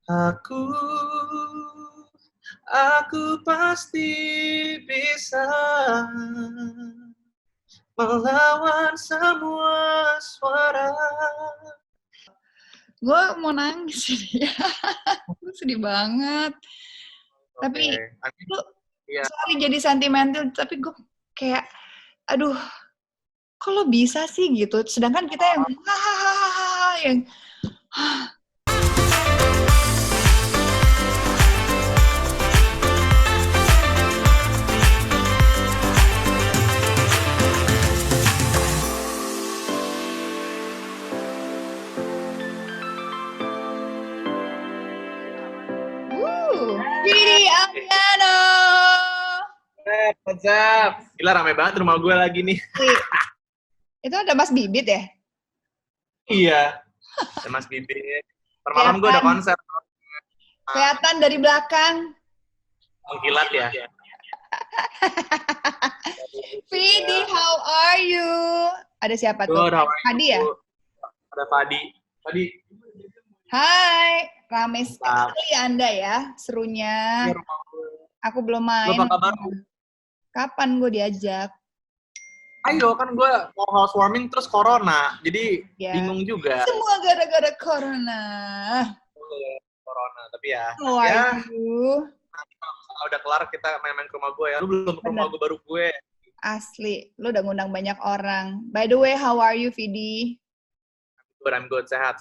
Aku Aku pasti bisa melawan semua suara. Gue mau nangis ya. Gue sedih banget. Tapi lu Iya. sorry jadi sentimental, tapi gue kayak, aduh, kok lo bisa sih gitu? Sedangkan kita yang hahaha, yang Vidi Alfiano. What's up? Gila rame banget rumah gue lagi nih. Itu ada Mas Bibit ya? Iya. Ada Mas Bibit. Malam gue ada konser. Kelihatan dari belakang. Mengkilat ya. Vidi, how are you? Ada siapa tuh? Fadi ya? Ada Fadi. Hai, rame sekali Anda ya, serunya. Aku belum main. Lu apa kabar? Kapan gue diajak? Ayo, kan gue mau housewarming terus corona, jadi bingung juga. Semua gara-gara corona. Tapi ya. How are you? Nanti kalau udah kelar kita main-main ke rumah gue ya. Lu belum ke rumah gue baru gue. Asli, lu udah ngundang banyak orang. By the way, how are you, Vidi? I'm good, sehat.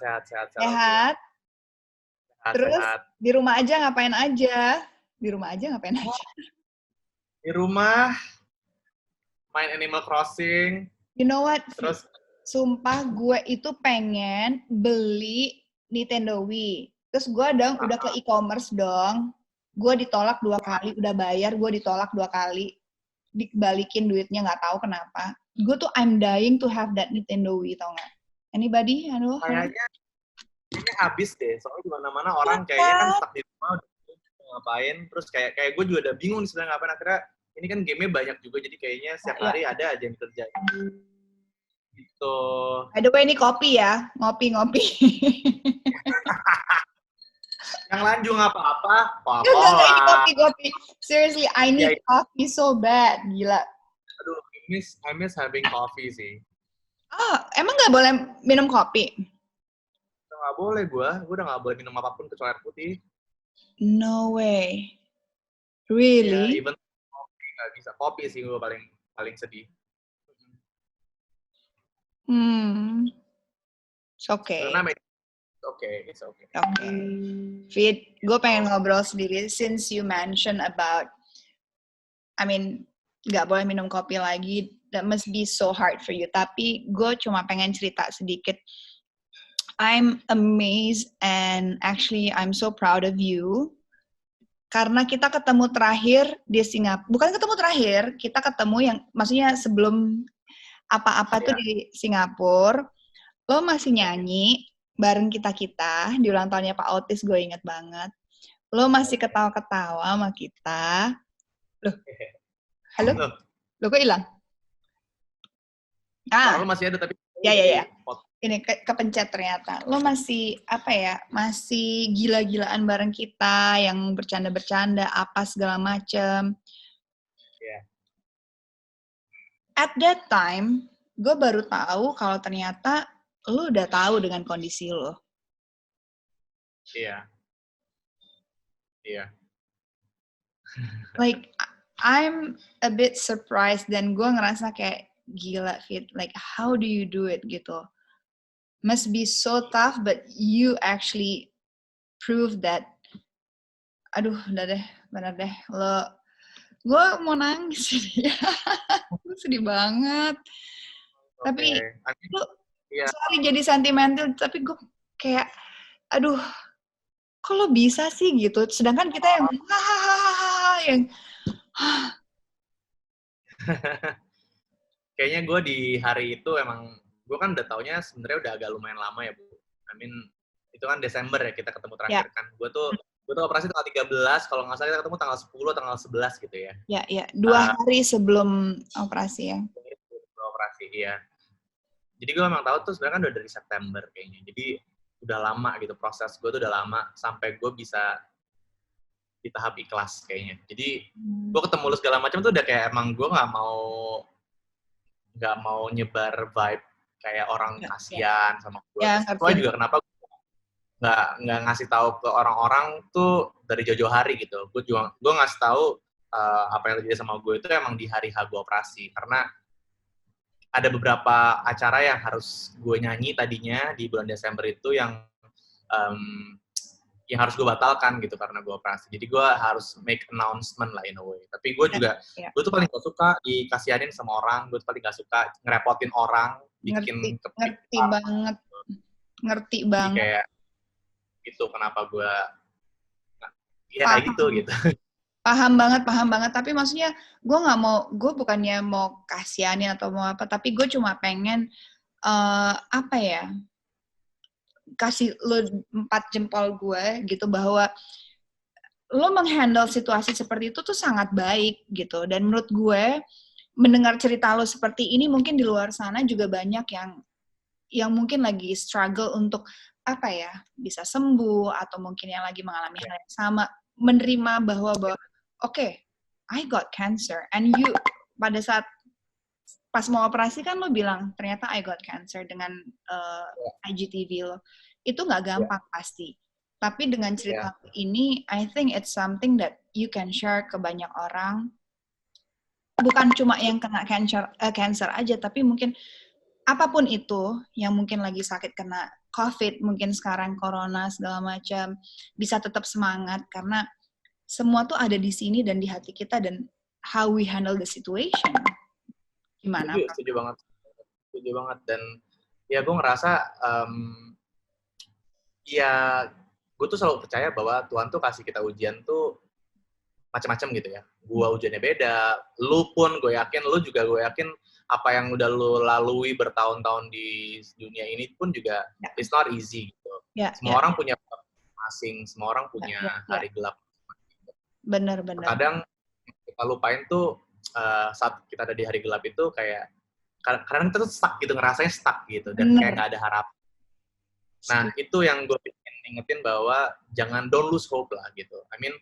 Sehat? Terus di rumah aja ngapain aja? Di rumah main Animal Crossing. You know what? Terus sumpah gue itu pengen beli Nintendo Wii. Terus gue udah ke e-commerce dong. Gue ditolak 2 kali, udah bayar, gue ditolak 2 kali. Dibalikin duitnya, nggak tahu kenapa. Gue tuh I'm dying to have that Nintendo Wii, tau nggak? Anybody? Halo? Kayaknya habis deh, soalnya di mana-mana orang kayaknya kan stuck di rumah ngapain, terus kayak gue juga udah bingung sebenarnya ngapain. Akhirnya ini kan game-nya banyak juga, jadi kayaknya setiap hari ada aja yang kerjain. Gitu. By the way, ini kopi ya, ngopi. Yang lanjut apa-apa, kopi. Seriously, I need coffee so bad, gila. Aduh, I miss having coffee sih. Emang nggak boleh minum kopi? Nggak boleh gue udah nggak boleh minum apapun kecuali air putih. No way. Really? Ya, even kopi nggak bisa. Kopi sih gue paling sedih. It's okay. It's okay. Fit, gue pengen ngobrol sendiri since you mention about, nggak boleh minum kopi lagi. That must be so hard for you. Tapi gue cuma pengen cerita sedikit. I'm amazed and actually I'm so proud of you. Karena kita ketemu terakhir di Singapura. Bukan ketemu terakhir, kita ketemu yang maksudnya sebelum apa-apa tuh di Singapura. Lo masih nyanyi bareng kita di ulang tahunnya Pak Otis, gue inget banget. Lo masih ketawa-ketawa sama kita. Loh. Halo? Lo kok hilang? Lo masih ada tapi ya. Ini kepencet ternyata. Lo masih masih gila-gilaan bareng kita, yang bercanda-bercanda apa segala macem. At that time, gue baru tahu kalau ternyata lo udah tahu dengan kondisi lo. Iya. Like, I'm a bit surprised dan gue ngerasa kayak gila, Fit. Like, how do you do it gitu? Must be so tough, but you actually prove that. Aduh, udah deh, bener deh. Gue mau nangis ya. Gue sedih banget. Tapi, sorry jadi sentimental, tapi gue kayak, aduh, kok lo bisa sih gitu? Sedangkan kita yang yang kayaknya gue di hari itu emang gue kan udah taunya sebenarnya udah agak lumayan lama ya, Bu. Itu kan Desember ya kita ketemu terakhir kan. Gue tuh operasi tanggal 13, kalau nggak salah kita ketemu tanggal 10, tanggal 11 gitu ya. Ya. 2 hari sebelum operasi ya. Sebelum operasi, iya. Jadi gue memang tahu tuh sebenarnya kan udah dari September kayaknya. Jadi udah lama gitu, proses gue tuh udah lama sampai gue bisa di tahap ikhlas kayaknya. Jadi gue ketemu lu segala macam tuh udah kayak emang gue nggak mau nyebar vibe kayak orang kasihan sama gue. Ya, Terus gue juga kenapa nggak ngasih tahu ke orang-orang tuh dari jauh-jauh hari gitu. Gue ngasih tahu apa yang terjadi sama gue itu emang di hari H gue operasi, karena ada beberapa acara yang harus gue nyanyi tadinya di bulan Desember itu yang harus gue batalkan gitu karena gue operasi. Jadi gue harus make announcement lah in a way. Tapi gue juga, gue tuh paling gak suka dikasihanin sama orang, gue tuh paling gak suka ngerepotin orang, bikin ngerti banget. Ngerti banget. Jadi kayak itu kenapa gue, ya kayak gitu. Paham banget. Tapi maksudnya gue bukannya mau kasihanin atau mau apa, tapi gue cuma pengen kasih lo 4 jempol gue gitu, bahwa lo menghandle situasi seperti itu tuh sangat baik gitu. Dan menurut gue mendengar cerita lo seperti ini, mungkin di luar sana juga banyak yang mungkin lagi struggle untuk bisa sembuh, atau mungkin yang lagi mengalami hal yang sama, menerima bahwa okay, I got cancer, and you pada saat pas mau operasi kan lo bilang ternyata I got cancer dengan IGTV lo. Itu nggak gampang pasti. Tapi dengan cerita ini, I think it's something that you can share ke banyak orang. Bukan cuma yang kena cancer aja, tapi mungkin apapun itu yang mungkin lagi sakit kena COVID, mungkin sekarang corona segala macam, bisa tetap semangat karena semua tuh ada di sini dan di hati kita, dan how we handle the situation. Gimana? Setuju banget. Dan ya gue ngerasa gue tuh selalu percaya bahwa Tuhan tuh kasih kita ujian tuh macam-macam gitu ya. Gue ujiannya beda, lu pun gue yakin apa yang udah lu lalui bertahun-tahun di dunia ini pun juga it's not easy gitu. Semua orang punya masing, semua orang punya hari gelap. Benar. Kadang kita lupain tuh saat kita ada di hari gelap itu kayak kadang kita tuh stuck gitu, ngerasanya stuck gitu, dan kayak nggak ada harapan. Nah, itu yang gue pengen ingetin bahwa jangan don't lose hope lah gitu. I mean,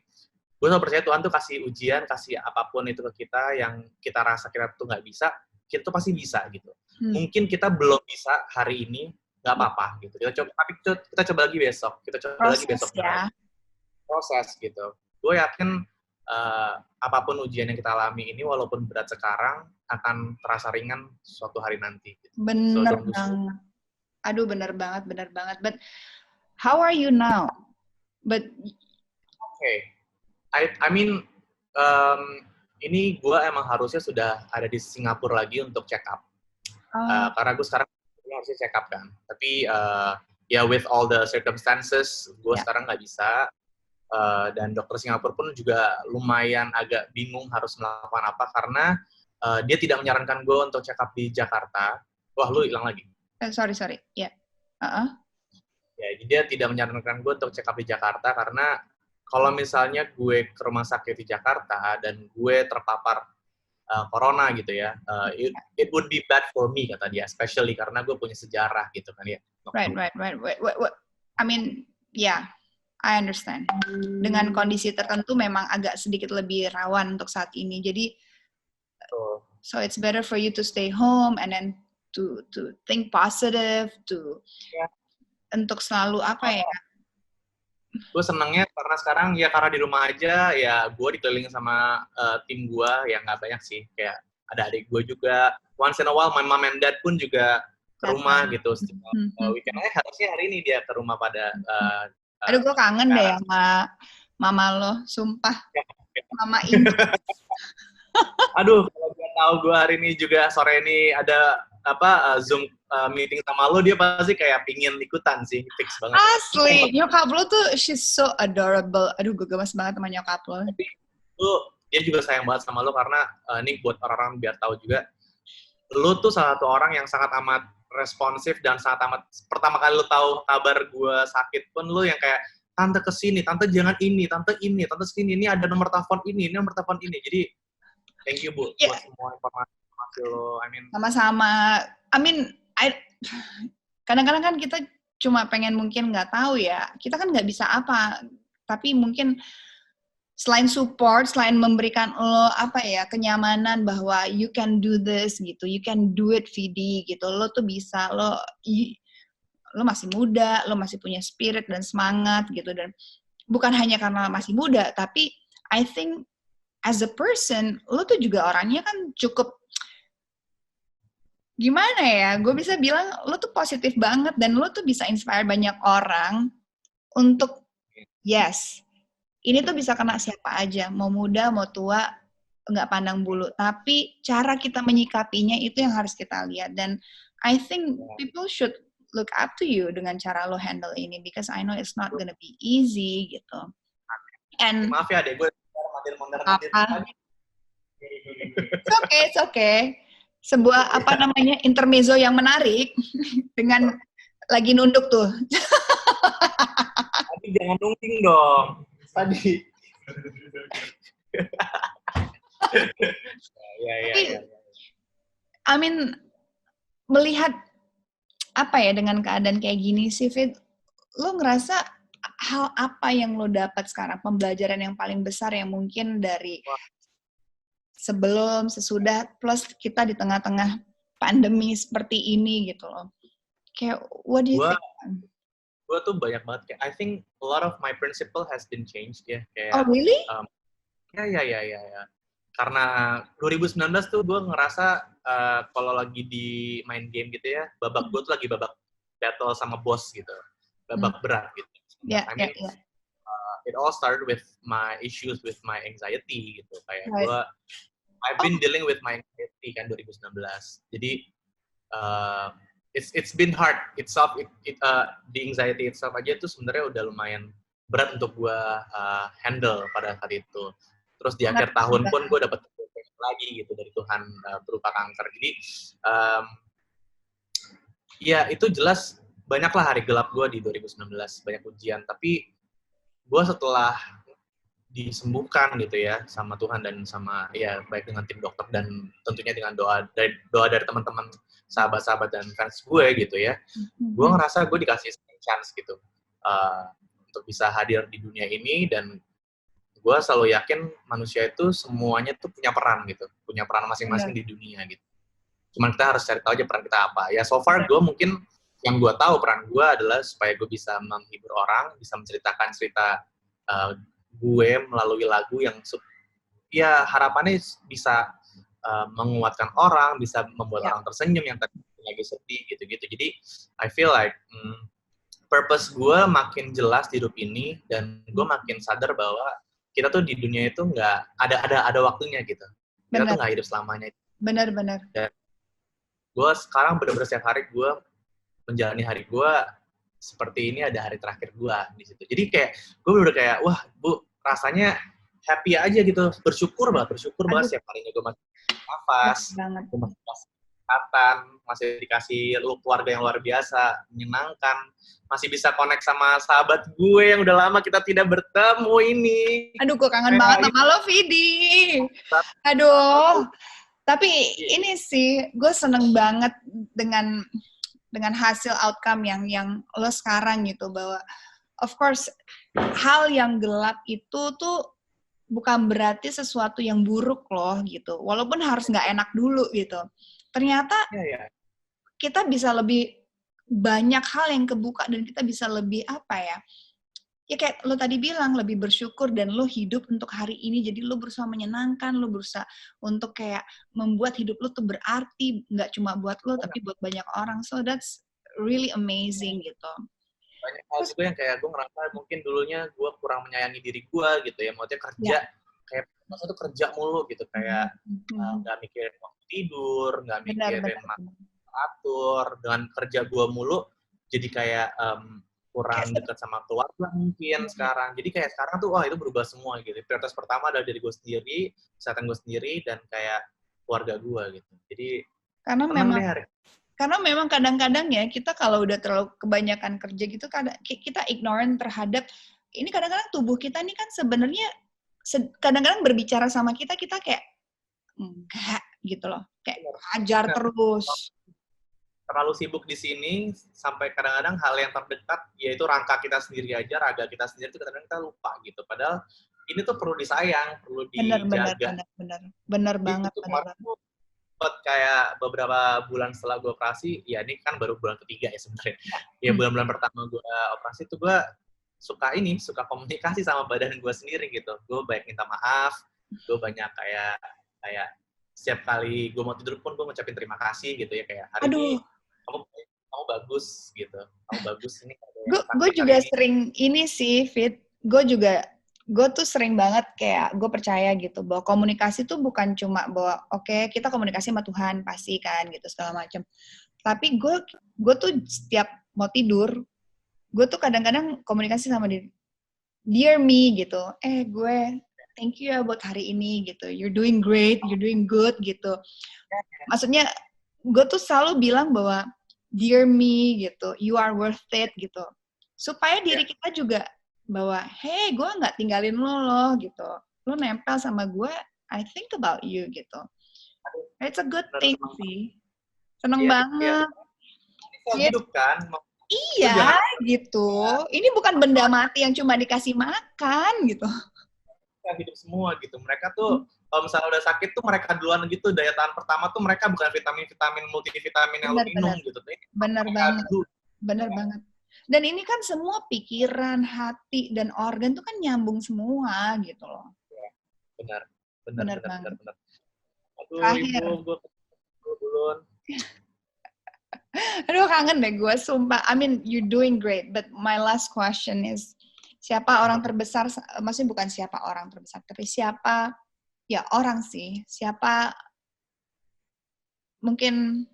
gue selalu percaya Tuhan tuh kasih ujian, kasih apapun itu ke kita yang kita rasa kita tuh nggak bisa, kita tuh pasti bisa gitu. Mungkin kita belum bisa hari ini, nggak apa-apa gitu. Kita coba lagi besok, proses gitu. Gue yakin apapun ujian yang kita alami ini, walaupun berat sekarang, akan terasa ringan suatu hari nanti. Gitu. Bener banget. Aduh, bener banget. But how are you now? Okay. I mean, ini gue emang harusnya sudah ada di Singapura lagi untuk check up. Karena gue sekarang harusnya check up kan. Tapi with all the circumstances, gue sekarang nggak bisa. Dan dokter Singapura pun juga lumayan agak bingung harus melakukan apa, karena dia tidak menyarankan gue untuk check up di Jakarta. Wah, lu hilang lagi. Sorry. Ya. Ya, dia tidak menyarankan gue untuk check up di Jakarta, karena kalau misalnya gue ke rumah sakit di Jakarta dan gue terpapar corona gitu ya, it would be bad for me, kata dia, especially karena gue punya sejarah gitu kan ya. Right. I mean, I understand. Dengan kondisi tertentu memang agak sedikit lebih rawan untuk saat ini. Jadi, so it's better for you to stay home and then to think positive, untuk selalu Gue senangnya karena sekarang karena di rumah aja, gue dikelilingi sama tim gue yang nggak banyak sih, kayak ada adik gue juga. Once in a while, my mom and dad pun juga ke rumah gitu. Weekend harusnya hari ini dia ke rumah pada. Aduh, gue kangen deh sama mama lo, sumpah. Mama ini. Aduh, kalau gue tahu gue hari ini juga sore ini ada Zoom meeting sama lo, dia pasti kayak pingin ikutan sih, fix banget. Asli, nyokap lo tuh she's so adorable. Aduh, gue gemes banget sama nyokap lo. Tapi dia juga sayang banget sama lo, karena ini buat orang-orang biar tahu juga, lo tuh salah satu orang yang sangat amat responsif dan sangat amat, pertama kali lo tahu kabar gue sakit pun lo yang kayak, tante kesini, tante jangan ini, tante kesini, ini ada nomor telepon ini, nomor telepon ini. Jadi thank you Bu buat semua informasi lo. Sama-sama. I mean, kadang-kadang kan kita cuma pengen mungkin nggak tahu ya, kita kan nggak bisa apa, tapi mungkin selain support, selain memberikan lo apa ya, kenyamanan bahwa you can do this gitu, you can do it Vidi gitu, lo tuh bisa, lo masih muda, lo masih punya spirit dan semangat gitu, dan bukan hanya karena masih muda, tapi I think as a person, lo tuh juga orangnya kan cukup, gimana ya, gue bisa bilang lo tuh positif banget, dan lo tuh bisa inspire banyak orang untuk, yes, ini tuh bisa kena siapa aja, mau muda, mau tua, nggak pandang bulu. Tapi cara kita menyikapinya itu yang harus kita lihat. Dan I think people should look up to you dengan cara lo handle ini, because I know it's not gonna be easy gitu. And maaf ya adek gue apa? It's okay. Sebuah apa namanya intermezzo yang menarik dengan lagi nunduk tuh. Tapi jangan nungging dong. Tadi. Ya. I mean, melihat apa ya dengan keadaan kayak gini sih, Fit, lo ngerasa hal apa yang lo dapat sekarang, pembelajaran yang paling besar yang mungkin dari sebelum, sesudah, plus kita di tengah-tengah pandemi seperti ini gitu loh. Kayak, what do you think? Gue tuh banyak banget kayak I think a lot of my principle has been changed ya kayak oh really? Ya. Karena 2019 tuh gue ngerasa kalau lagi di main game gitu ya, gue tuh lagi babak battle sama bos gitu, babak berat gitu. Yeah. It all started with my issues with my anxiety gitu, kayak gue I've been dealing with my anxiety kan 2019. Jadi it's been hard itself. The anxiety itself aja tuh sebenarnya udah lumayan berat untuk gue handle pada saat itu. Terus di akhir tahun pun gue dapet lagi gitu dari Tuhan berupa kanker. Jadi ya itu jelas banyaklah hari gelap gue di 2019, banyak ujian. Tapi gue setelah disembuhkan gitu ya sama Tuhan dan sama ya baik dengan tim dokter dan tentunya dengan doa dari teman-teman, sahabat-sahabat dan fans gue gitu ya, gue ngerasa gue dikasih chance gitu untuk bisa hadir di dunia ini, dan gue selalu yakin manusia itu semuanya tuh punya peran gitu, punya peran masing-masing di dunia gitu. Cuman kita harus cari tahu aja peran kita apa. Ya so far gue mungkin yang gue tahu peran gue adalah supaya gue bisa menghibur orang, bisa menceritakan cerita gue melalui lagu yang ya harapannya bisa menguatkan orang, bisa membuat orang tersenyum yang tadi lagi sedih gitu-gitu. Jadi I feel like purpose gue makin jelas di hidup ini, dan gue makin sadar bahwa kita tuh di dunia itu nggak ada waktunya gitu. Kita tuh nggak hidup selamanya. Benar. Dan gue sekarang benar-benar setiap hari gue menjalani hari gue seperti ini ada hari terakhir gue di situ. Jadi kayak gue bener-bener kayak wah bu rasanya happy aja gitu, bersyukur banget setiap harinya gue masih nafas, gue masih dikasih kesehatan, masih dikasih keluarga yang luar biasa, menyenangkan, masih bisa connect sama sahabat gue yang udah lama kita tidak bertemu ini. Aduh, gue kangen banget sama lo, Vidi. Aduh, tapi ini sih gue seneng banget dengan hasil outcome yang lo sekarang gitu, bahwa of course hal yang gelap itu tuh bukan berarti sesuatu yang buruk loh gitu, walaupun harus nggak enak dulu gitu. Ternyata kita bisa lebih banyak hal yang kebuka, dan kita bisa lebih apa ya kayak lo tadi bilang, lebih bersyukur, dan lo hidup untuk hari ini, jadi lo berusaha menyenangkan, lo berusaha untuk kayak membuat hidup lo tuh berarti, nggak cuma buat lo tapi buat banyak orang. So that's really amazing gitu. Banyak hal juga yang kayak gue ngerasa mungkin dulunya gue kurang menyayangi diri gue gitu ya, maksudnya kerja kayak masa tuh kerja mulu gitu, kayak nggak mikirin waktu tidur, nggak mikirin atur, dengan kerja gue mulu jadi kayak kurang dekat sama keluarga mungkin sekarang. Jadi kayak sekarang tuh wah itu berubah semua gitu. Prioritas pertama adalah diri gue sendiri, kesehatan gue sendiri, dan kayak keluarga gue gitu. Jadi karena memang kadang-kadang ya kita kalau udah terlalu kebanyakan kerja gitu, kita ignorant terhadap ini. Kadang-kadang tubuh kita nih kan sebenarnya kadang-kadang berbicara sama kita kayak enggak gitu loh, kayak ajar terus. terlalu sibuk di sini sampai kadang-kadang hal yang terdekat yaitu rangka kita sendiri aja, raga kita sendiri itu kadang-kadang kita lupa gitu. Padahal ini tuh perlu disayang, perlu Bener, bener, dijaga. bener, bener. Bener Jadi banget, itu bener kemarin banget. tuh buat kayak beberapa bulan setelah gue operasi, ya ini kan baru bulan ketiga ya sebenarnya. Ya Hmm. bulan-bulan pertama gue operasi tuh gue suka komunikasi sama badan gue sendiri gitu. Gue banyak minta maaf, gue banyak kayak setiap kali gue mau tidur pun gue ngucapin terima kasih gitu ya, kayak hari ini Aduh, kamu bagus gitu, kamu bagus, ini ada yang gue sakit hari juga ini. sering ini sih, Fit. Gue tuh sering banget kayak gue percaya gitu bahwa komunikasi tuh bukan cuma bahwa oke, kita komunikasi sama Tuhan pasti kan gitu segala macam. Tapi gue tuh setiap mau tidur, gue tuh kadang-kadang komunikasi sama diri, dear me gitu. Gue thank you ya buat hari ini gitu. You're doing great, you're doing good gitu. Maksudnya gue tuh selalu bilang bahwa dear me gitu, you are worth it gitu. Supaya diri kita juga bahwa, hey, gue nggak tinggalin lo loh gitu. Lo nempel sama gue, I think about you gitu. It's a good thing sih. Seneng banget. Bisa hidup kan? Iya, gitu. Ini bukan benda mati yang cuma dikasih makan gitu. Bisa hidup semua gitu. Mereka tuh kalau misalnya udah sakit tuh mereka duluan gitu, daya tahan pertama tuh mereka bukan vitamin multivitamin yang lu minum gitu. Bener banget. Bener banget. Dan ini kan semua pikiran, hati, dan organ tuh kan nyambung semua gitu loh. Benar. Banget. Aduh, Terakhir. Ibu, gue duluan. Aduh, kangen deh gue, sumpah. I mean, you're doing great. But my last question is, siapa orang terbesar, maksudnya bukan siapa orang terbesar, tapi siapa, ya orang sih, siapa mungkin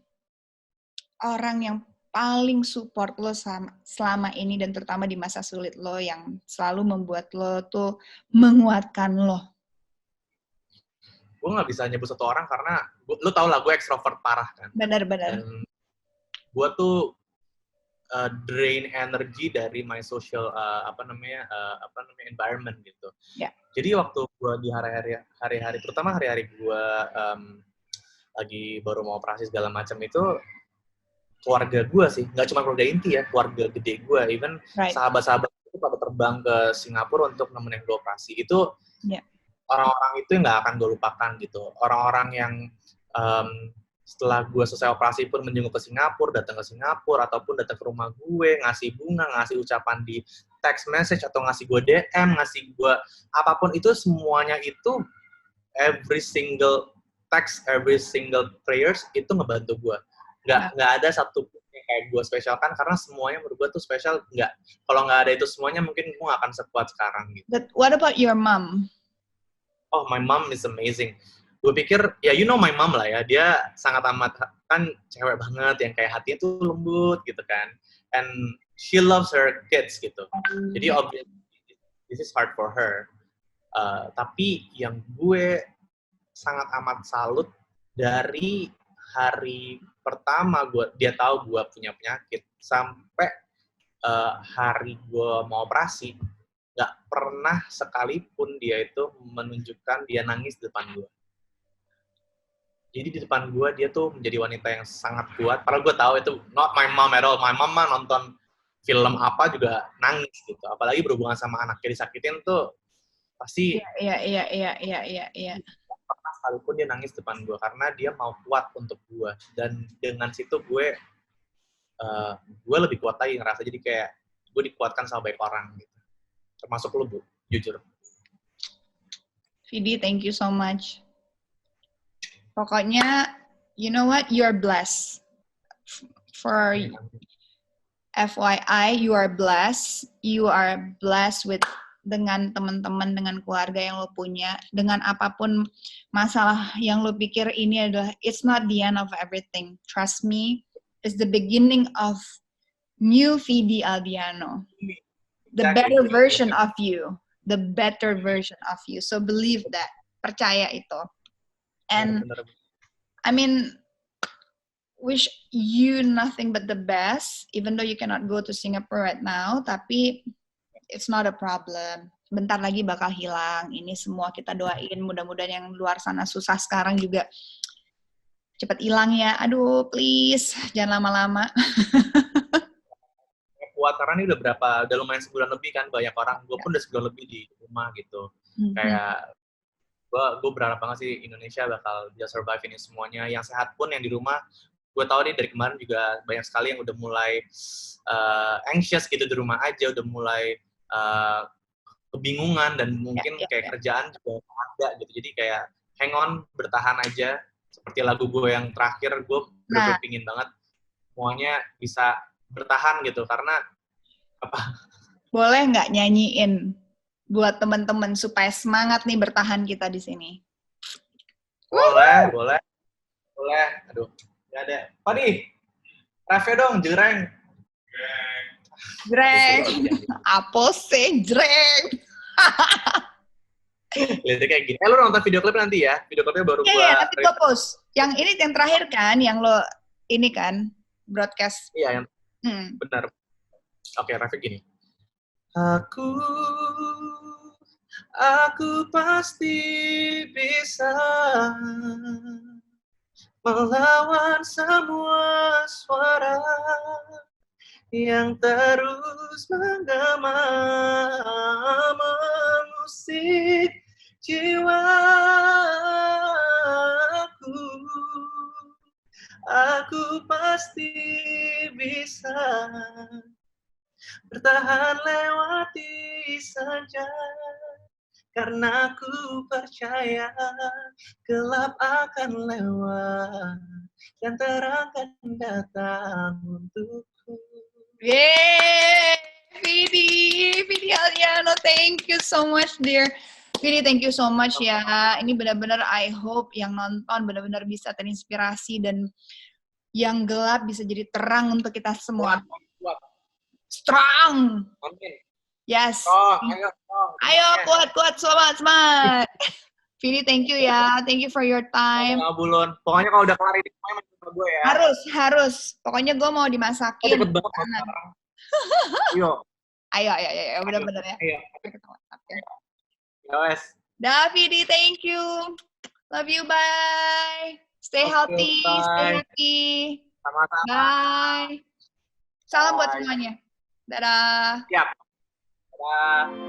orang yang paling support lo selama ini dan terutama di masa sulit lo yang selalu membuat lo tuh menguatkan lo? Gue nggak bisa nyebut satu orang karena lo tau lah gue ekstrovert parah kan. Benar-benar. Dan gue tuh drain energi dari my social environment gitu. Yeah. Jadi waktu gue di hari-hari terutama hari-hari gue lagi baru mau operasi segala macam itu, keluarga gue sih, nggak cuma keluarga inti ya, keluarga gede gue, even sahabat-sahabat itu pada terbang ke Singapura untuk nemenin gue operasi. Itu orang-orang itu yang nggak akan gue lupakan gitu. Orang-orang yang setelah gue selesai operasi pun menjenguk ke Singapura, datang ke Singapura, ataupun datang ke rumah gue, ngasih bunga, ngasih ucapan di text message, atau ngasih gue DM, ngasih gue apapun itu, semuanya itu, every single text, every single prayers, itu ngebantu gue. Nggak ada satu yang kayak gue spesialkan, karena semuanya menurut gue tuh spesial. Kalau nggak ada itu semuanya, mungkin gue nggak akan sekuat sekarang gitu. But what about your mom? Oh, my mom is amazing. Gue pikir, ya you know my mom lah ya, dia sangat amat, kan cewek banget, yang kayak hatinya tuh lembut gitu kan. And she loves her kids gitu. Jadi obviously, this is hard for her. Tapi yang gue sangat amat salut, dari hari pertama dia tahu gue punya penyakit, sampai hari gue mau operasi, nggak pernah sekalipun dia itu menunjukkan dia nangis di depan gue. Jadi di depan gue dia tuh menjadi wanita yang sangat kuat. Padahal gue tahu itu not my mom at all. My mom mah nonton film apa juga nangis gitu. Apalagi berhubungan sama anaknya disakitin tuh pasti. Iya. Pernah sekalipun dia nangis depan gue karena dia mau kuat untuk gue. Dan dengan situ gue lebih kuat lagi ngerasa. Jadi kayak gue dikuatkan sama banyak orang gitu. Termasuk lu, Bu, jujur. Vidi, thank you so much. Pokoknya, you know what? You're blessed. For FYI, you are blessed. You are blessed with dengan teman-teman, dengan keluarga yang lo punya, dengan apapun masalah yang lo pikir ini adalah, it's not the end of everything. Trust me, it's the beginning of new Vidi Aldiano. The better version of you. The better version of you. So believe that. Percaya itu. And I mean, wish you nothing but the best, even though you cannot go to Singapore right now, tapi it's not a problem. Bentar lagi bakal hilang. Ini semua kita doain, mudah-mudahan yang luar sana susah sekarang juga cepet hilang ya. Aduh, please, jangan lama-lama. Kuat karena ini udah lumayan sebulan lebih kan, banyak orang. Gue pun udah sebulan lebih di rumah gitu. Kayak gue berharap banget sih Indonesia bakal bisa survive ini semuanya. Yang sehat pun yang di rumah, gue tahu nih dari kemarin juga banyak sekali yang udah mulai anxious gitu di rumah aja, udah mulai kebingungan dan mungkin kayak kerjaan juga ada gitu. Jadi kayak hang on, bertahan aja. Seperti lagu gue yang terakhir, gue bener-bener pingin banget semuanya bisa bertahan gitu. Karena apa? Boleh nggak nyanyiin buat teman-teman supaya semangat nih bertahan kita di sini? Boleh. Aduh, nggak ada. Padi, Raffe dong, jreng. Apa sih jreng? Lihatnya kayak gini. Lu nonton video klip nanti ya? Video klipnya baru gua... Iya, nanti gua post. Yang ini yang terakhir kan, yang lo ini kan, broadcast. Iya, yang benar. Oke, Raffi gini. Aku pasti bisa melawan semua suara yang terus menggema mengusik jiwaku. Aku pasti bisa bertahan lewati saja, karena aku percaya gelap akan lewat dan terang akan datang untukku. Yeay, Vidi Aliano, thank you so much, dear. Vidi, thank you so much ya. Ini benar-benar I hope yang nonton benar-benar bisa terinspirasi dan yang gelap bisa jadi terang untuk kita semua. Strong. Amin. Yes. Ayo, kuat, semangat. Vidi, thank you ya. Thank you for your time. Bulun. Pokoknya kalau udah kelar ini semuanya sama gue ya. Harus. Pokoknya gue mau dimasakin. Deket banget sekarang. Ayo, bener-bener ya. Ayo. Okay. Yes. Davidi, thank you. Love you, bye. Stay healthy, stay happy. Sama-sama. Bye. Salam buat semuanya. Dadah. Siap. Dadah.